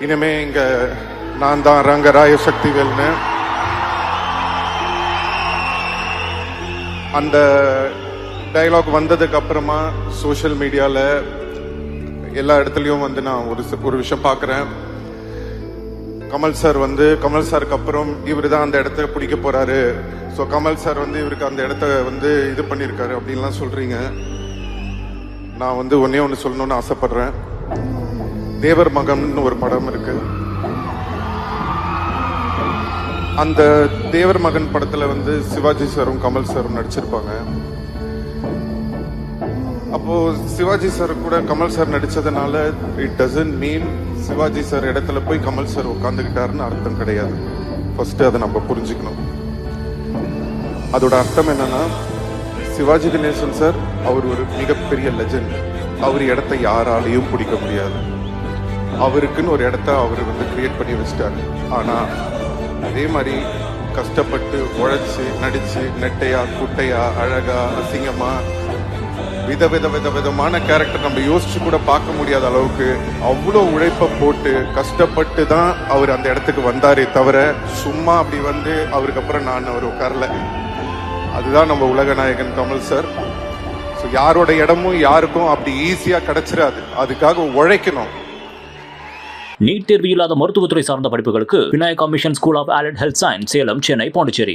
இனிமே இங்க நான் தான் ரங்கராய சக்திவேல்னு அந்த டயலாக் வந்ததுக்கு அப்புறமா சோஷியல் மீடியால எல்லா இடத்துலயும் வந்து நான் ஒரு விஷயம் பார்க்குறேன். கமல் சாருக்கு அப்புறம் இவர் தான் அந்த இடத்த பிடிக்க போறாரு. ஸோ கமல் சார் வந்து இவருக்கு அந்த இடத்த வந்து இது பண்ணியிருக்காரு அப்படின்லாம் சொல்றீங்க. நான் வந்து ஒன்னே ஒன்று சொல்லணும்னு ஆசைப்படுறேன். தேவர் மகன் ஒரு படம் இருக்கு. அந்த தேவர் மகன் படத்துல வந்து சிவாஜி சாரும் கமல் சாரும் நடிச்சிருப்பாங்க. அப்போ சிவாஜி சார் கூட கமல் சார் நடிச்சதுனால it doesn't mean Sivaji sir இடத்துல போய் கமல் சார் உட்காந்துக்கிட்டாருன்னு அர்த்தம் கிடையாது. ஃபர்ஸ்ட் அதை நம்ம புரிஞ்சுக்கணும். அதோட அர்த்தம் என்னன்னா, சிவாஜி கணேசன் சார் அவர் ஒரு மிகப்பெரிய லெஜெண்ட். அவர் இடத்த யாராலையும் பிடிக்க முடியாது. அவருக்குன்னு ஒரு இடத்த அவர் வந்து கிரியேட் பண்ணி வச்சிட்டாரு. ஆனா அதே மாதிரி கஷ்டப்பட்டு உழைச்சு நடிச்சு நெட்டையா குட்டையா அழகா அசிங்கமா விதமான கேரக்டர் நம்ம யோசிச்சு கூட பார்க்க முடியாத அளவுக்கு அவ்வளோ உழைப்ப போட்டு கஷ்டப்பட்டு தான் அவர் அந்த இடத்துக்கு வந்தாரே தவிர சும்மா அப்படி வந்து அவருக்கு அப்புறம் நான் அவர் உட்காரல. அதுதான் நம்ம உலக நாயகன் கமல் சார். ஸோ யாரோட இடமும் யாருக்கும் அப்படி ஈஸியா கிடைச்சிடாது. அதுக்காக உழைக்கணும். நீட் தேர்வு இல்லாத மருத்துவத்துறை சார்ந்த படிப்புகளுக்கு Vinayaka mission school of allied health science, Salem, Chennai, Pondicherry.